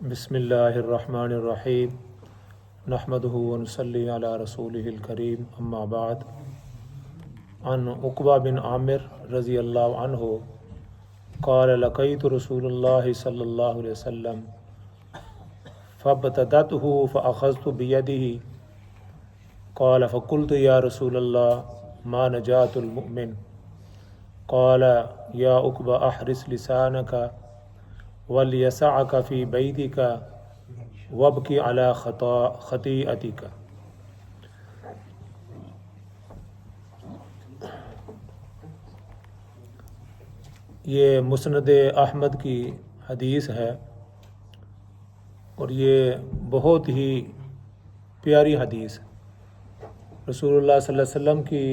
بسم اللہ الرحمن الرحیم نحمدہ ونصلی علی رسولہ الکریم اما بعد عن عقبہ بن عامر رضی اللہ عنہ قال لقیت رسول اللہ صلی اللہ علیہ وسلم فابتدأته فأخذت بيده قال فقلت یا رسول اللہ ما نجات المؤمن قال یا عقبہ احرس لسانک وَلْيَسَعَكَ فِي بَيْتِكَ وَابْكِ عَلَى خَطِيئَتِكَ۔ یہ مسند احمد کی حدیث ہے اور یہ بہت ہی پیاری حدیث ہے۔ رسول اللہ صلی اللہ علیہ وسلم کی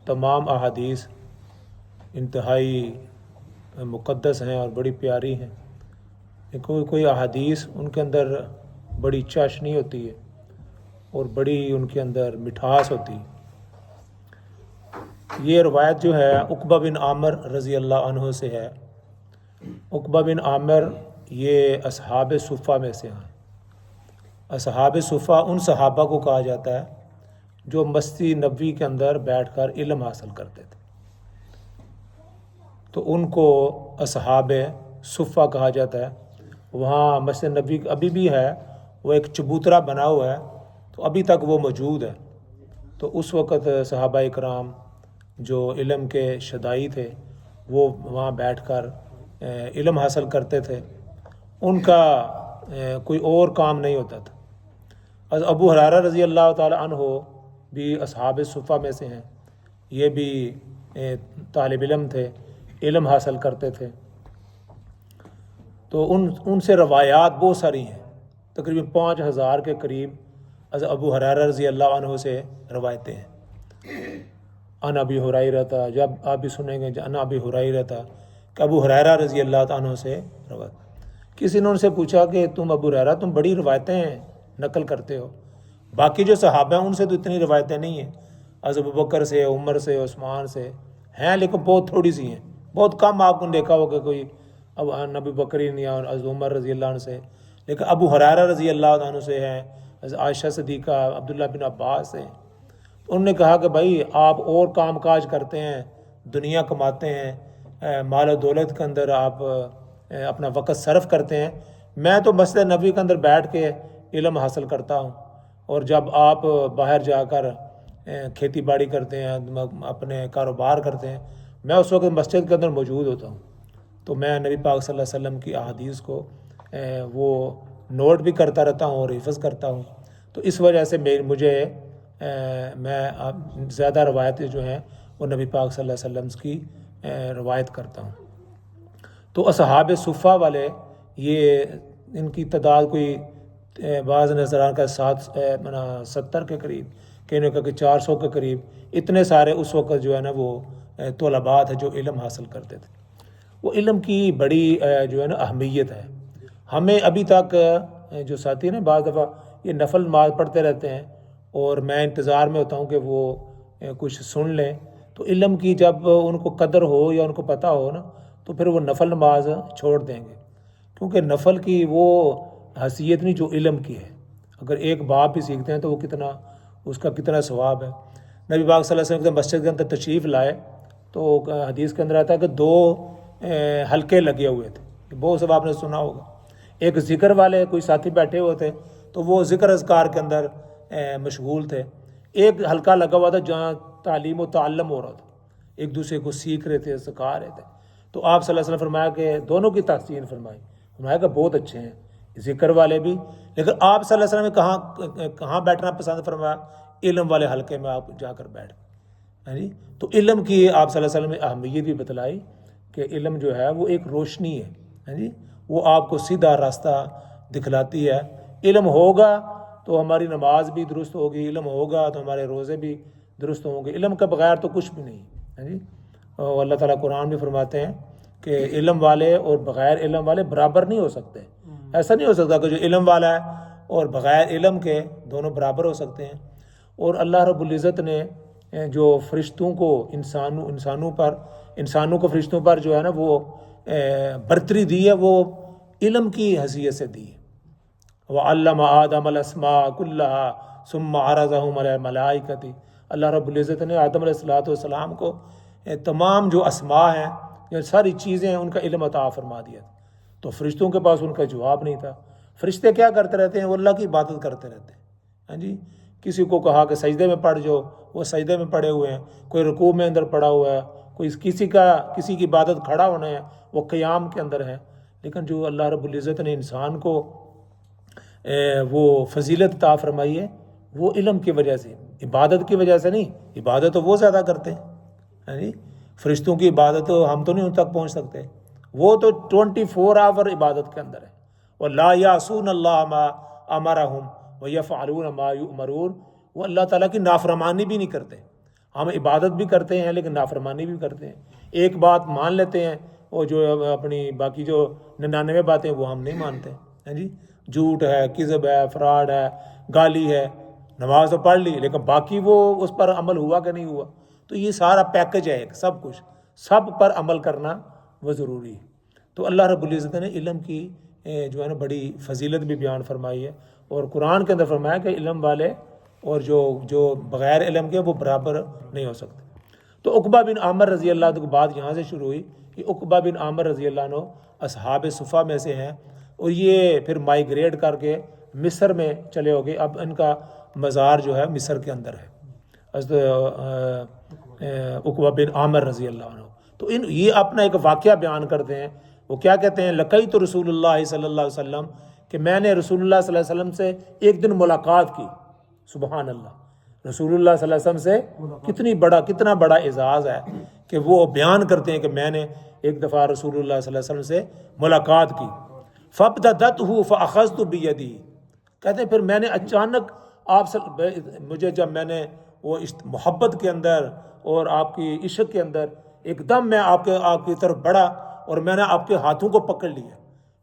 تمام احادیث انتہائی مقدس ہیں اور بڑی پیاری ہیں۔ کوئی احادیث ان کے اندر بڑی چاشنی ہوتی ہے اور بڑی ان کے اندر مٹھاس ہوتی ہے۔ یہ روایت جو ہے عقبہ بن عامر رضی اللہ عنہ سے ہے۔ عقبہ بن عامر یہ اصحاب صفہ میں سے ہیں۔ اصحاب صفہ ان صحابہ کو کہا جاتا ہے جو مسجد نبوی کے اندر بیٹھ کر علم حاصل کرتے تھے، تو ان کو اصحاب صفہ کہا جاتا ہے۔ وہاں مسجد نبوی ابھی بھی ہے، وہ ایک چبوترا بنا ہوا ہے، تو ابھی تک وہ موجود ہے۔ تو اس وقت صحابہ اکرام جو علم کے شدائی تھے وہ وہاں بیٹھ کر علم حاصل کرتے تھے، ان کا کوئی اور کام نہیں ہوتا تھا۔ ابو ہریرہ رضی اللہ تعالی عنہ بھی اصحاب صفہ میں سے ہیں، یہ بھی طالب علم تھے، علم حاصل کرتے تھے۔ تو ان سے روایات بہت ساری ہیں، تقریباً 5000 کے قریب ابو ہریرہ رضی اللہ عنہ سے روایتیں ہیں۔ ان ابی ہریرہ تھا، جب آپ بھی سنیں گے ان ابی ہریرہ تھا کہ ابو ہریرہ رضی اللہ عنہ سے روایت۔ کسی نے ان سے پوچھا کہ تم ابو ہریرہ تم بڑی روایتیں نقل کرتے ہو، باقی جو صحابہ ہیں ان سے تو اتنی روایتیں نہیں ہیں، ابو بکر سے، عمر سے، عثمان سے ہیں، لیکن بہت تھوڑی سی ہیں، بہت کم آپ نے دیکھا ہوگا کوئی اب نبی بکرین یا عمر رضی اللہ عنہ سے، لیکن ابو ہریرہ رضی اللہ عنہ سے ہیں، عائشہ صدیقہ، عبداللہ بن عباس ہیں۔ انہوں نے کہا کہ بھائی آپ اور کام کاج کرتے ہیں، دنیا کماتے ہیں، مال و دولت کے اندر آپ اپنا وقت صرف کرتے ہیں، میں تو مسجد نبوی کے اندر بیٹھ کے علم حاصل کرتا ہوں، اور جب آپ باہر جا کر کھیتی باڑی کرتے ہیں، اپنے کاروبار کرتے ہیں، میں اس وقت مسجد کے اندر موجود ہوتا ہوں، تو میں نبی پاک صلی اللہ علیہ وسلم کی احادیث کو وہ نوٹ بھی کرتا رہتا ہوں اور حفظ کرتا ہوں۔ تو اس وجہ سے میں زیادہ روایتیں جو ہیں وہ نبی پاک صلی اللہ علیہ وسلم کی روایت کرتا ہوں۔ تو اصحاب صفہ والے یہ ان کی تعداد کوئی بعض نظران کا 70 کے قریب، کہنے کا کہ 400 کے قریب، اتنے سارے اس وقت جو ہے نا وہ طلباء تھے جو علم حاصل کرتے تھے۔ وہ علم کی بڑی جو ہے نا اہمیت ہے۔ ہمیں ابھی تک جو ساتھی نا بعض دفعہ یہ نفل نماز پڑھتے رہتے ہیں اور میں انتظار میں ہوتا ہوں کہ وہ کچھ سن لیں، تو علم کی جب ان کو قدر ہو یا ان کو پتہ ہو نا تو پھر وہ نفل نماز چھوڑ دیں گے، کیونکہ نفل کی وہ حیثیت نہیں جو علم کی ہے۔ اگر ایک باب بھی سیکھتے ہیں تو وہ اس کا کتنا ثواب ہے۔ نبی پاک صلی اللہ علیہ وسلم کے مسجد کے اندر تشریف لائے تو حدیث کے اندر آتا ہے کہ 2 حلقے لگے ہوئے تھے، بہت سب آپ نے سنا ہوگا۔ ایک ذکر والے کوئی ساتھی بیٹھے ہوئے تھے تو وہ ذکر اذکار کے اندر مشغول تھے، ایک حلقہ لگا ہوا تھا جہاں تعلیم و تعلم ہو رہا تھا، ایک دوسرے کو سیکھ رہے تھے، سکھا رہے تھے۔ تو آپ صلی اللہ علیہ وسلم فرمایا کہ دونوں کی تحسین فرمایا کہ بہت اچھے ہیں ذکر والے بھی، لیکن آپ صلی اللہ علیہ وسلم نے کہاں بیٹھنا پسند فرمایا؟ علم والے حلقے میں آپ جا کر بیٹھ گئے۔ تو علم کی آپ صلی اللہ علیہ وسلم نے اہمیت بھی بتلائی کہ علم جو ہے وہ ایک روشنی ہے، وہ آپ کو سیدھا راستہ دکھلاتی ہے۔ علم ہوگا تو ہماری نماز بھی درست ہوگی، علم ہوگا تو ہمارے روزے بھی درست ہوں گے، علم کے بغیر تو کچھ بھی نہیں۔ اور اللہ تعالیٰ قرآن بھی فرماتے ہیں کہ علم والے اور بغیر علم والے برابر نہیں ہو سکتے۔ ایسا نہیں ہو سکتا کہ جو علم والا ہے اور بغیر علم کے دونوں برابر ہو سکتے ہیں۔ اور اللہ رب العزت نے جو فرشتوں کو انسانوں کو فرشتوں پر جو ہے نا وہ برتری دی ہے، وہ علم کی حیثیت سے دی ہے۔ وعلم آدم الاسماء كلها ثم عرضهم على الملائکۃ، اللہ رب العزت نے آدم علیہ السلام کو تمام جو اسماء ہیں، جو ساری چیزیں ہیں، ان کا علم عطا فرما دیا. تو فرشتوں کے پاس ان کا جواب نہیں تھا. فرشتے کیا کرتے رہتے ہیں؟ وہ اللہ کی عبادت کرتے رہتے ہیں. ہاں جی، کسی کو کہا کہ سجدے میں پڑ جاؤ، وہ سجدے میں پڑے ہوئے ہیں. کوئی رکوع میں اندر پڑا ہوا ہے، کوئی کسی کی عبادت کھڑا ہونا ہے، وہ قیام کے اندر ہے. لیکن جو اللہ رب العزت نے انسان کو وہ فضیلت عطا فرمائی ہے، وہ علم کی وجہ سے، عبادت کی وجہ سے نہیں. عبادت تو وہ زیادہ کرتے ہیں. ہاں جی، فرشتوں کی عبادت ہم تو نہیں ان تک پہنچ سکتے. وہ تو 24 آور عبادت کے اندر ہے. وَلَا يَعْصُونَ اللَّهَ مَا أَمَرَهُمْ وَيَفْعَلُونَ مَا يُؤْمَرُونَ. وہ اللہ تعالیٰ کی نافرمانی بھی نہیں کرتے. ہم عبادت بھی کرتے ہیں لیکن نافرمانی بھی کرتے ہیں. ایک بات مان لیتے ہیں، وہ جو اپنی باقی جو 99 باتیں وہ ہم نہیں مانتے. ہاں جی، جھوٹ ہے، کذب ہے، فراڈ ہے، گالی ہے. نماز تو پڑھ لی لیکن باقی وہ اس پر عمل ہوا کہ نہیں ہوا. تو یہ سارا پیکج ہے، ایک سب کچھ، سب پر عمل کرنا وہ ضروری ہے. تو اللہ رب العزت نے علم کی جو ہے نا بڑی فضیلت بھی بیان فرمائی ہے. اور قرآن کے اندر فرمایا کہ علم والے اور جو بغیر علم کے وہ برابر نہیں ہو سکتے. تو عقبہ بن عامر رضی اللہ عنہ کی بات یہاں سے شروع ہوئی کہ عقبہ بن عامر رضی اللہ عنہ اصحاب صفہ میں سے ہیں، اور یہ پھر مائیگریٹ کر کے مصر میں چلے ہو گئے. اب ان کا مزار جو ہے مصر کے اندر ہے، عقبہ بن عامر رضی اللہ عنہ. تو یہ اپنا ایک واقعہ بیان کرتے ہیں. وہ کیا کہتے ہیں؟ لقیت رسول اللہ صلی اللہ علیہ وسلم، کہ میں نے رسول اللہ صلی اللہ علیہ وسلم سے ایک دن ملاقات کی. سبحان اللہ، رسول اللہ صلی اللہ علیہ وسلم سے کتنا بڑا اعزاز ہے کہ وہ بیان کرتے ہیں کہ میں نے ایک دفعہ رسول اللہ صلی اللہ علیہ وسلم سے ملاقات کی. فابتدأته فأخذت بيدي، کہتے ہیں پھر میں نے اچانک مجھے جب میں نے وہ محبت کے اندر اور آپ کی عشق کے اندر ایک دم میں آپ کی طرف بڑھا اور میں نے آپ کے ہاتھوں کو پکڑ لیا.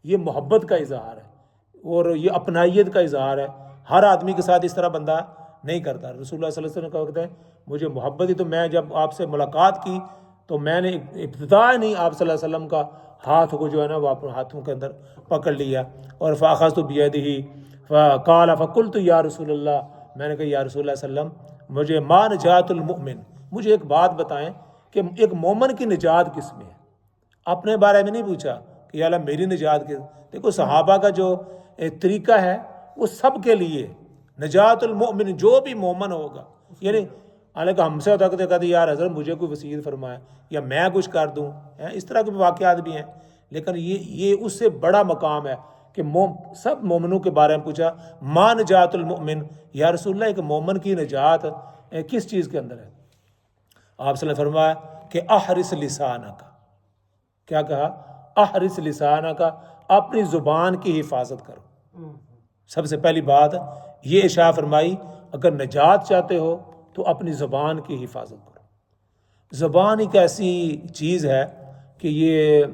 یہ محبت کا اظہار ہے اور یہ اپنائیت کا اظہار ہے. ہر آدمی کے ساتھ اس طرح بندہ نہیں کرتا. رسول اللہ صلی اللہ علیہ وسلم کہتے ہیں مجھے محبت ہی، تو میں جب آپ سے ملاقات کی تو میں نے ابتدا نہیں آپ صلی اللہ علیہ وسلم کا ہاتھ کو جو ہے نا وہ اپنے ہاتھوں کے اندر پکڑ لیا. اور فاخذت بیدہ فقال فقلت یا رسول اللہ، میں نے کہا یا رسول اللہ صلی اللہ علیہ وسلم مجھے ما نجات المؤمن، مجھے ایک بات بتائیں کہ ایک مومن کی نجات کس میں ہے. اپنے بارے میں نہیں پوچھا کہ یا اللہ میری نجات کس. دیکھو صحابہ کا جو طریقہ ہے وہ سب کے لیے نجات المؤمن، جو بھی مومن ہوگا. یعنی حالانکہ ہم سے ہوتا کہتے یار حضرت مجھے کوئی وصیت فرمائے یا میں کچھ کر دوں، اس طرح کے واقعات بھی ہیں. لیکن یہ اس سے بڑا مقام ہے کہ سب مومنوں کے بارے میں پوچھا ما نجات المؤمن، یا رسول اللہ ایک مومن کی نجات کس چیز کے اندر ہے. آپ صلی اللہ علیہ وسلم فرمایا کہ احرس لسانک، کیا کہا؟ احرس لسانک، اپنی زبان کی حفاظت کرو. سب سے پہلی بات یہ اشارہ فرمائی اگر نجات چاہتے ہو تو اپنی زبان کی حفاظت کرو. زبان ایک ایسی چیز ہے کہ یہ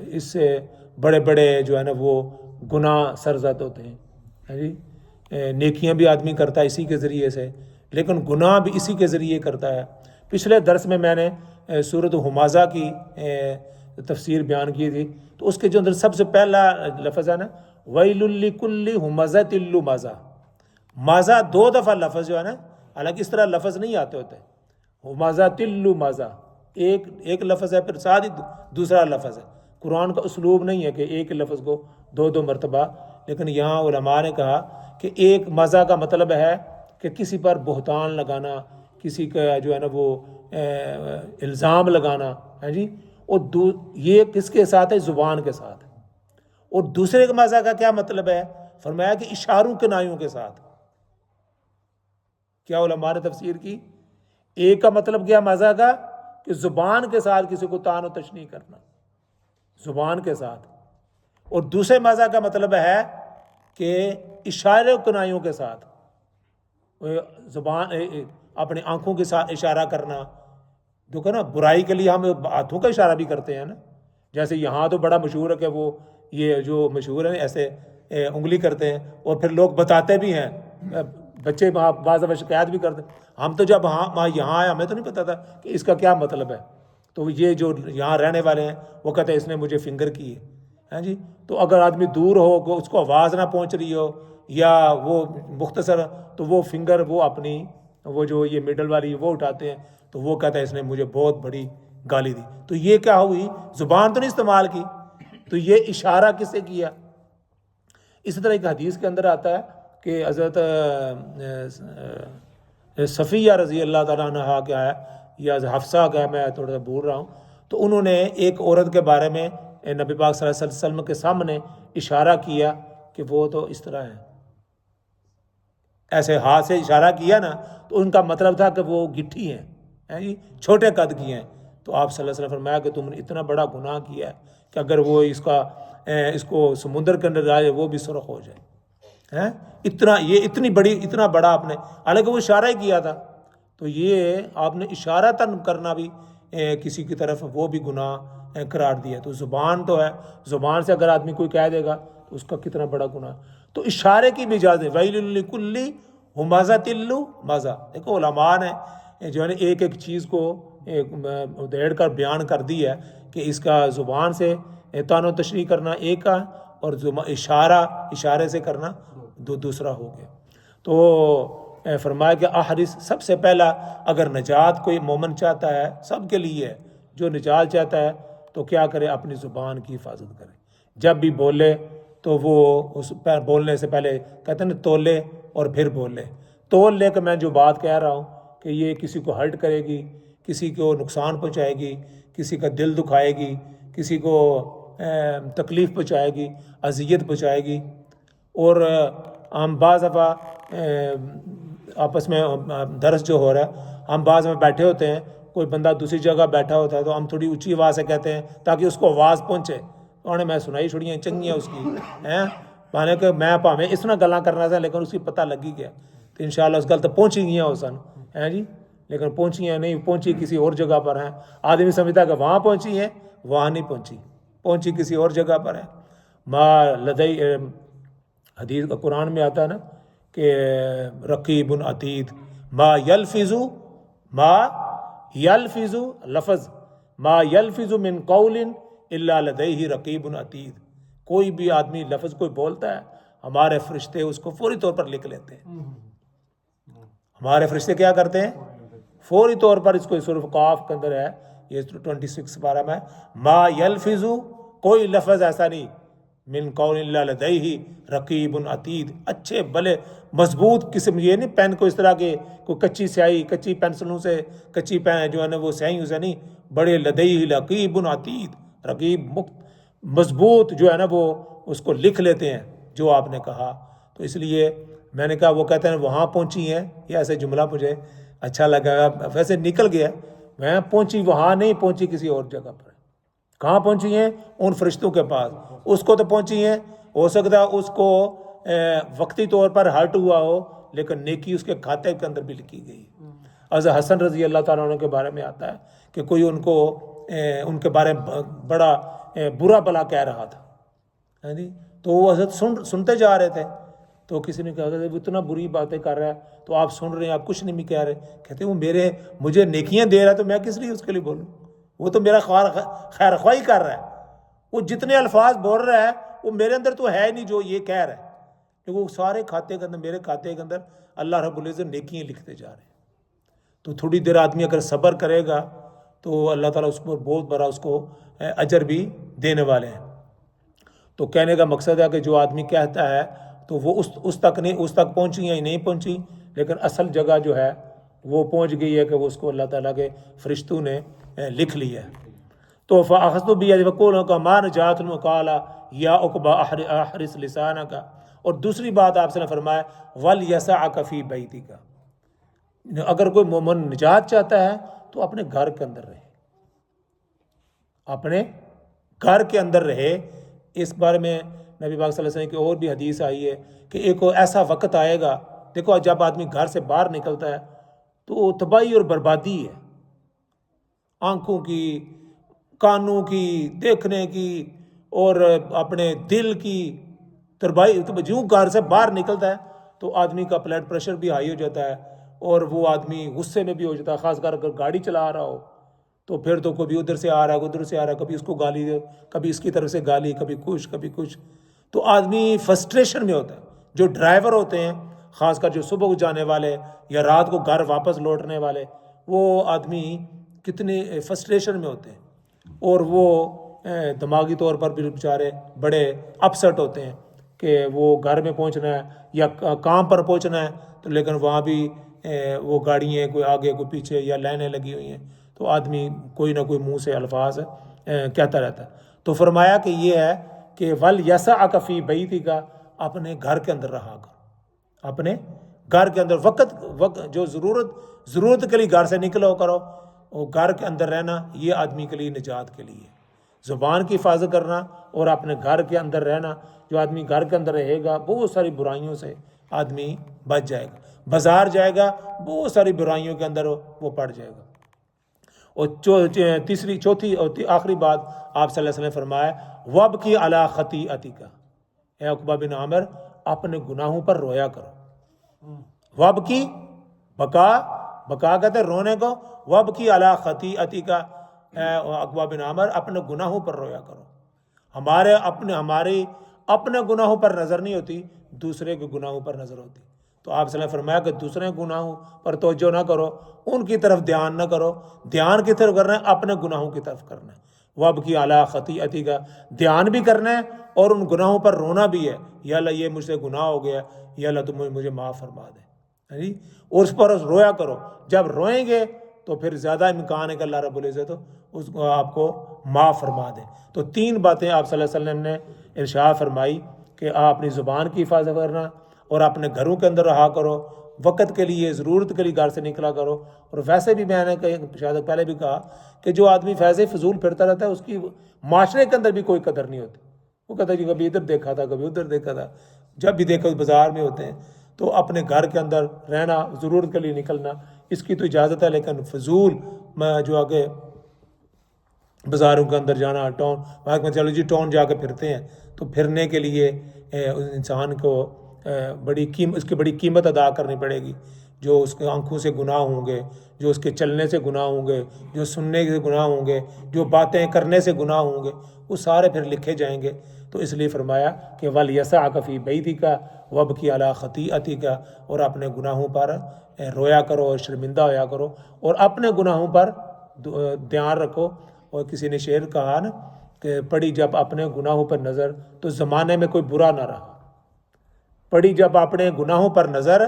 اس سے بڑے بڑے جو ہے نا وہ گناہ سرزد ہوتے ہیں. جی، نیکیاں بھی آدمی کرتا ہے اسی کے ذریعے سے، لیکن گناہ بھی اسی کے ذریعے کرتا ہے. پچھلے درس میں نے سورۃ حمازہ کی تفسیر بیان کی تھی، تو اس کے جو اندر سب سے پہلا لفظ ہے نا ویل لکل ہمزۃ لمزہ. مازہ 2 دفعہ لفظ جو ہے نا، حالانکہ اس طرح لفظ نہیں آتے ہوتے. ہمزۃ لمزہ ایک لفظ ہے، پھر ساتھ ہی دوسرا لفظ ہے. قرآن کا اسلوب نہیں ہے کہ ایک لفظ کو 2 مرتبہ، لیکن یہاں علماء نے کہا کہ ایک مزہ کا مطلب ہے کہ کسی پر بہتان لگانا، کسی کا جو ہے نا وہ الزام لگانا ہے جی. اور یہ کس کے ساتھ ہے؟ زبان کے ساتھ. اور دوسرے کا مزہ کا کیا مطلب ہے؟ فرمایا کہ اشاروں کنایوں کے ساتھ. کیا علماء نے تفسیر کی؟ ایک کا مطلب کیا مزہ کا؟ کہ زبان کے ساتھ کسی کو طعن و تشنیع کرنا، زبان کے ساتھ. اور دوسرے مزہ کا مطلب ہے کہ اشارے و کنایوں کے ساتھ، زبان اپنی آنکھوں کے ساتھ اشارہ کرنا. دیکھو نا، برائی کے لیے ہم ہاتھوں کا اشارہ بھی کرتے ہیں نا. جیسے یہاں تو بڑا مشہور ہے کہ وہ یہ جو مشہور ہے ایسے انگلی کرتے ہیں، اور پھر لوگ بتاتے بھی ہیں، بچے بعض دفعہ شکایت بھی کرتے ہیں. ہم تو جب یہاں آئے ہمیں تو نہیں پتا تھا کہ اس کا کیا مطلب ہے. تو یہ جو یہاں رہنے والے ہیں وہ کہتے ہیں اس نے مجھے فنگر کی ہیں جی. تو اگر آدمی دور ہو، اس کو آواز نہ پہنچ رہی ہو یا وہ مختصر، تو وہ فنگر وہ اپنی وہ جو یہ مڈل والی وہ اٹھاتے ہیں، تو وہ کہتا ہے اس نے مجھے بہت بڑی گالی دی. تو یہ کیا ہوئی؟ زبان تو نہیں استعمال کی، تو یہ اشارہ کس سے کیا؟ اسی طرح ایک حدیث کے اندر آتا ہے کہ حضرت صفیہ رضی اللہ تعالیٰ عنہا کیا ہے یا حفصہ کا ہے، میں تھوڑا سا بھول رہا ہوں، تو انہوں نے ایک عورت کے بارے میں نبی پاک صلی اللہ علیہ وسلم کے سامنے اشارہ کیا کہ وہ تو اس طرح ہے، ایسے ہاتھ سے اشارہ کیا نا، تو ان کا مطلب تھا کہ وہ گٹھی ہیں جی، چھوٹے قد کی ہیں. تو آپ صلی اللہ علیہ وسلم نے فرمایا کہ تم نے اتنا بڑا گناہ کیا ہے کہ اگر وہ اس کو سمندر کے اندر ڈالے وہ بھی سرخ ہو جائے. اتنا بڑا آپ نے، حالانکہ وہ اشارہ ہی کیا تھا. تو یہ آپ نے اشارتاً کرنا بھی کسی کی طرف وہ بھی گناہ قرار دیا. تو زبان تو ہے، زبان سے اگر آدمی کوئی کہہ دے گا تو اس کا کتنا بڑا گناہ. تو اشارے کی بھی اجازت ہے. ویل لکل ہمزۃ لمزہ. دیکھو علماء نے جو ہے نا ایک ایک چیز کو ادھیڑ کر بیان کر دی ہے کہ اس کا زبان سے تعین و تشریح کرنا ایک کا، اور اشارے سے کرنا دوسرا ہو گیا. تو فرمایا کہ احرص، سب سے پہلا اگر نجات کوئی مومن چاہتا ہے، سب کے لیے ہے، جو نجات چاہتا ہے تو کیا کرے؟ اپنی زبان کی حفاظت کرے. جب بھی بولے تو وہ اس بولنے سے پہلے کہتے ہیں نا تولے اور پھر بولے. تول لے کہ میں جو بات کہہ رہا ہوں کہ یہ کسی کو ہرٹ کرے گی، کسی کو نقصان پہنچائے گی، کسی کا دل دکھائے گی، کسی کو تکلیف پہنچائے گی، اذیت پہنچائے گی. اور ہم بعض دفعہ آپس میں درس جو ہو رہا ہے، ہم بعض میں بیٹھے ہوتے ہیں، کوئی بندہ دوسری جگہ بیٹھا ہوتا ہے تو ہم تھوڑی اونچی آواز سے کہتے ہیں تاکہ اس کو آواز پہنچے. انہیں میں سنائی چھڑیاں چنگیاں اس کی ہیں، مانے کہ میں پاویں اس طرح گلاں کرنا تھا لیکن اس کی پتہ لگی گیا. تو انشاءاللہ اس گل تو پہنچی گیا ہو سن ہیں جی، لیکن پہنچی ہیں نہیں، پہنچی کسی اور جگہ پر ہیں. آدمی سمجھتا کہ وہاں پہنچی ہیں، وہاں نہیں پہنچی کسی اور جگہ پر ہے. ما لدئی حدیث کا قرآن میں آتا ہے نا کہ رقیب عتید، ما یلفظ لفظ ما یلفظ من قول الا لدیہ رقیب عتید. کوئی بھی آدمی لفظ کوئی بولتا ہے، ہمارے فرشتے اس کو فوری طور پر لکھ لیتے ہیں. ہمارے فرشتے کیا کرتے ہیں؟ فوری طور پر اس کو سورہ قاف کے اندر ہے، یہ 26 پارہ میں، ما یلفظ، کوئی لفظ ایسا نہیں، من قول الا لدیہ رقیب عتید. اچھے بھلے مضبوط قسم، یہ نہیں پین کو اس طرح کے کوئی کچی سیاہی، کچی پینسلوں سے، کچی پین جو ہے نا وہ سیاہیوں سے نہیں، بڑے لدیہ رقیب عتید، رقیب مضبوط جو ہے نا وہ اس کو لکھ لیتے ہیں جو آپ نے کہا. تو اس لیے میں نے کہا وہ کہتے ہیں وہاں پہنچی ہیں، یہ ایسے جملہ مجھے اچھا لگا، ویسے نکل گیا. میں پہنچی وہاں نہیں پہنچی، کسی اور جگہ پر. کہاں پہنچی ہیں؟ ان فرشتوں کے پاس. اس کو تو پہنچی ہیں، ہو سکتا ہے اس کو وقتی طور پر ہرٹ ہوا ہو لیکن نیکی اس کے کھاتے کے اندر بھی لکھی گئی. حضرت حسن رضی اللہ تعالیٰ عنہ کے بارے میں آتا ہے کہ کوئی ان کے بارے میں بڑا برا بلا کہہ رہا تھا جی. تو وہ حضرت سنتے جا رہے تھے، تو کسی نے کہا کہ وہ اتنا بری باتیں کر رہا ہے تو آپ سن رہے ہیں، آپ کچھ نہیں بھی کہہ رہے. کہتے وہ مجھے نیکیاں دے رہا ہے تو میں کس لیے اس کے لیے بولوں؟ وہ تو میرا خیر خواہی کر رہا ہے. وہ جتنے الفاظ بول رہا ہے وہ میرے اندر تو ہے نہیں جو یہ کہہ رہا ہے، کہ وہ سارے کھاتے کے اندر، میرے کھاتے کے اندر اللہ رب العزت نیکیاں لکھتے جا رہے ہیں. تو تھوڑی دیر آدمی اگر صبر کرے گا تو اللہ تعالیٰ اس کو بہت بڑا اس کو اجر بھی دینے والے ہیں. تو کہنے کا مقصد ہے کہ جو آدمی کہتا ہے تو وہ اس تک پہنچی یا نہیں پہنچی، لیکن اصل جگہ جو ہے وہ پہنچ گئی ہے کہ وہ اس کو اللہ تعالیٰ کے فرشتوں نے لکھ لیا ہے. تو فاخذت بیدی وقولوں کا مان جات المقالا یا عقبہ احرس لسانہ کا. اور دوسری بات آپ سے نے فرمایا ولیسعک فی بیتک، اگر کوئی مومن نجات چاہتا ہے تو اپنے گھر کے اندر رہے، اپنے گھر کے اندر رہے. اس بارے میں نبی پاک صلی اللہ علیہ وسلم کی اور بھی حدیث آئی ہے کہ ایک ایسا وقت آئے گا، دیکھو جب آدمی گھر سے باہر نکلتا ہے تو تباہی اور بربادی ہے، آنکھوں کی، کانوں کی، دیکھنے کی اور اپنے دل کی تباہی. جو گھر سے باہر نکلتا ہے تو آدمی کا بلڈ پریشر بھی ہائی ہو جاتا ہے اور وہ آدمی غصے میں بھی ہو جاتا ہے، خاص کر اگر گاڑی چلا رہا ہو تو پھر تو کبھی ادھر سے آ رہا ہے ادھر سے آ رہا ہے، کبھی اس کو گالی دے، کبھی اس کی طرف سے گالی، کبھی کچھ، تو آدمی فرسٹریشن میں ہوتا ہے. جو ڈرائیور ہوتے ہیں خاص کر جو صبح جانے والے یا رات کو گھر واپس لوٹنے والے، وہ آدمی کتنے فرسٹریشن میں ہوتے ہیں، اور وہ دماغی طور پر بھی بیچارے بڑے اپسٹ ہوتے ہیں کہ وہ گھر میں پہنچنا ہے یا کام پر پہنچنا ہے، تو لیکن وہاں بھی وہ گاڑیاں کوئی آگے کوئی پیچھے یا لائنیں لگی ہوئی ہیں، تو آدمی کوئی نہ کوئی منہ سے الفاظ کہتا رہتا ہے. تو فرمایا کہ یہ ہے کہ وَلْيَسَعْكَ فِي بَيْتِكَ، اپنے گھر کے اندر رہا کر، اپنے گھر کے اندر وقت جو ضرورت کے لیے گھر سے نکلو کرو، وہ گھر کے اندر رہنا یہ آدمی کے لیے نجات کے لیے. زبان کی حفاظت کرنا اور اپنے گھر کے اندر رہنا. جو آدمی گھر کے اندر رہے گا بہت ساری برائیوں سے آدمی بچ جائے گا. بازار جائے گا بہت ساری برائیوں کے اندر وہ پڑ جائے گا. اور چوتھی اور آخری بات آپ صلی اللہ علیہ وسلم نے فرمایا وَابْكِ عَلَىٰ خَطِيئَتِكَ، اے عقبہ بن عامر اپنے گناہوں پر رویا کرو. وَابْكِ، بکا کہتے ہیں رونے کو، وَابْكِ عَلَىٰ خَطِيئَتِكَ، اے عقبہ بن عامر اپنے گناہوں پر رویا کرو. ہمارے اپنے گناہوں پر نظر نہیں ہوتی، دوسرے کے گناہوں پر نظر ہوتی. تو آپ صلی اللہ علیہ وسلم نے فرمایا کہ دوسرے گناہوں پر توجہ نہ کرو، ان کی طرف دھیان نہ کرو، دھیان کی طرف کرنا ہے اپنے گناہوں کی طرف کرنا ہے. وَابْكِ عَلَىٰ خَطِيئَتِكَ، دھیان بھی کرنا ہے اور ان گناہوں پر رونا بھی ہے. یا اللہ یہ مجھ سے گناہ ہو گیا، یا اللہ تم مجھے معاف فرما دے، اور اس پر رویا کرو. جب روئیں گے تو پھر زیادہ امکان ہے کہ اللہ رب العزت اس کو آپ کو معاف فرما دے. تو 3 باتیں آپ صلی اللہ علیہ وسلم نے ارشاد فرمائی کہ آپ اپنی زبان کی حفاظت کرنا اور اپنے گھروں کے اندر رہا کرو، وقت کے لیے ضرورت کے لیے گھر سے نکلا کرو. اور ویسے بھی میں نے شاید پہلے بھی کہا کہ جو آدمی فیض فضول پھرتا رہتا ہے اس کی معاشرے کے اندر بھی کوئی قدر نہیں ہوتی. وہ کہتا ہے کہ کبھی ادھر دیکھا تھا کبھی ادھر دیکھا تھا، جب بھی دیکھو بازار میں ہوتے ہیں. تو اپنے گھر کے اندر رہنا، ضرورت کے لیے نکلنا اس کی تو اجازت ہے، لیکن فضول میں جو آگے بازاروں کے اندر جانا، ٹاؤن چلو جی ٹاؤن جا کے پھرتے ہیں، تو پھرنے کے لیے انسان کو اس کی بڑی قیمت ادا کرنی پڑے گی. جو اس کے آنکھوں سے گناہ ہوں گے، جو اس کے چلنے سے گناہ ہوں گے، جو سننے سے گناہ ہوں گے، جو باتیں کرنے سے گناہ ہوں گے، وہ سارے پھر لکھے جائیں گے. تو اس لیے فرمایا کہ وَلْيَسَعْكَ فِي بَيْتِكَ وَابْكِ عَلَىٰ خَطِيئَتِكَ، اور اپنے گناہوں پر رویا کرو اور شرمندہ ہویا کرو اور اپنے گناہوں پر دھیان رکھو. اور کسی نے شعر کہا نا کہ پڑی جب اپنے گناہوں پر نظر تو زمانے میں کوئی برا نہ رہا. پڑی جب اپنے گناہوں پر نظر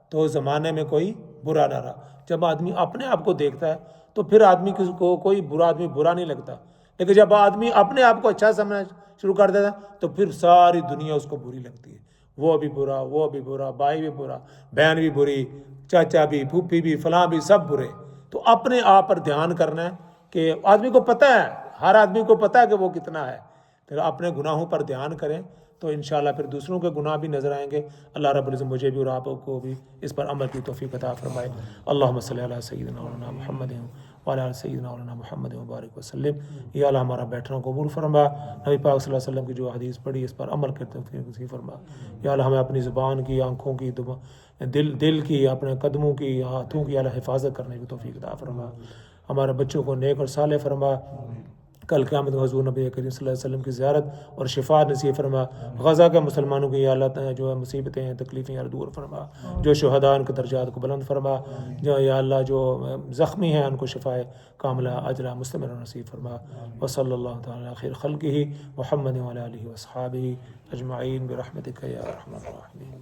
تو زمانے میں کوئی برا نہ رہا. جب آدمی اپنے آپ کو دیکھتا ہے تو پھر آدمی کو کوئی آدمی برا نہیں لگتا، لیکن جب آدمی اپنے آپ کو اچھا سمجھنا شروع کر دیتا تو پھر ساری دنیا اس کو بری لگتی ہے. وہ بھی برا، بھائی بھی برا، بہن بھی بری، چاچا بھی، پھوپھی بھی، فلاں بھی، سب برے. تو اپنے آپ پر دھیان کرنا ہے کہ آدمی کو پتہ ہے، ہر آدمی کو پتہ ہے کہ وہ کتنا ہے. پھر اپنے گناہوں پر دھیان کریں تو انشاءاللہ پھر دوسروں کے گناہ بھی نظر آئیں گے. اللہ رب العزت مجھے بھی اور آپ کو بھی اس پر عمل کی توفیق عطا فرمائے. اللہم صلی علی سیدنا مولانا محمد وعلی آل سیدنا مولانا محمد وبارک وسلم. یا اللہ ہمارا بیٹھنا قبول فرما. نبی پاک صلی اللہ علیہ وسلم کی جو حدیث پڑھی اس پر عمل کرتے ہوئے فرما. یا اللہ ہمیں اپنی زبان کی، آنکھوں کی، دل کی، اپنے قدموں کی، ہاتھوں کی اللہ حفاظت کرنے کی توفیق عطا فرما. ہمارے بچوں کو نیک اور صالح فرما. کل قیامت میں حضور نبی کریم صلی اللہ علیہ وسلم کی زیارت اور شفاعت نصیب فرما. غزہ کے مسلمانوں کی یا اللہ جو مصیبتیں ہیں، تکلیفیں یا دور فرما. جو شہداء ان کے درجات کو بلند فرما. جو یا اللہ جو زخمی ہیں ان کو شفائے کاملہ عاجلہ مستمرہ نصیب فرما. وصلی اللہ تعالی علی خیر خلقہ محمد وعلی آلہ وصحابہ اجمعین برحمتک یا ارحم الراحمین.